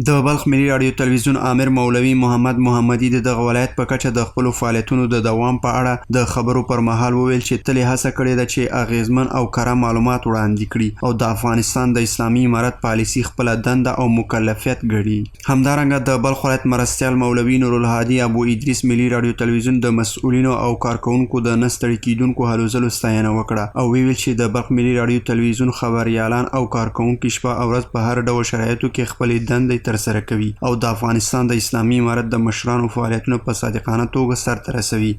د بلخ ملي راډیو تلویزیون آمر مولوي محمد محمدي د دغه ولایت په کچه د خپلو فعالیتونو د دوام په اړه د خبرو پر مهال وویل چې تل یې هڅه کړې ده چې اغیزمن او کره معلومات وړاندې کړي او د افغانستان د اسلامي امارت پالیسي خپله دنده او مکلفیت ګڼي. همدارنګه د بلخ ولایت مرستیال مولوي نورالهادي ابو ادریس ملي راډیو تلویزیون د مسؤلینو او کارکوونکو د نه ستړي کیدونکو هلو ځلو ستاینه وکړه او ویل چې د بلخ ملي راډیو تلویزیون خبریالان او کارکوونکي شپه او ورځ په هر ډول شرایطو کې خپلې دندې ترسره کوي او د افغانستان د اسلامي امارت د مشرانو فعالیتونه په صادقانه توګه سرته رسوي.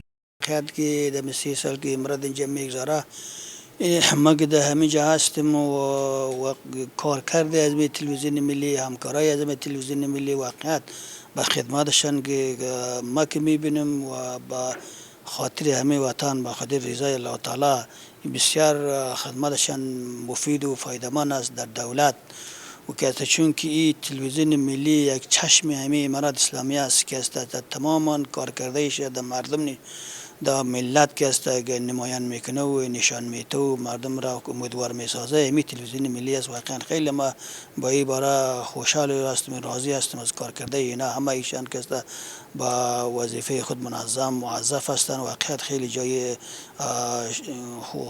خیال که در 30 سال که امارت اینجا میگذاره ما که در همه جا هستیم و کار کرده از تلویزیون ملی، همکارای از تلویزیون ملی واقعیت به خدماتشان که ما که میبینیم و با خاطر همه وطن به خاطر رضای الله تعالی بسیار خدماتشان مفید و فایده‌مند است در دولت و که چون که این تلویزیون ملی یک چشم همه امارت اسلامی است که است تماما کارکردهش در مردم در ملت که است نمایان میکنه و نشان میده و مردم را امیدوار میسازه. همین تلویزیون ملی است. واقعا خیلی ما با این باره خوشحال هستیم، راضی هستیم از کارکرده اینا. همه ایشان که است با وظیفه خود منظم موظف هستند. واقعا خیلی جای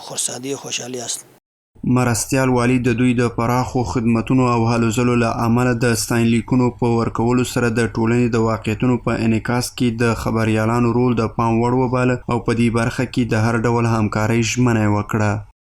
خرسندی و خوشحالی است. مرستیال والی د دوی د پراخو خدمتونو او هلو ځلو له امله د ستاینلیکونو په ورکولو سره د ټولنې د واقعیتونو په انعکاس کې د خبریالانو رول د پام وړ وباله او په دې برخه کې د هر ډول همکارۍ ژمنه یې وکړه.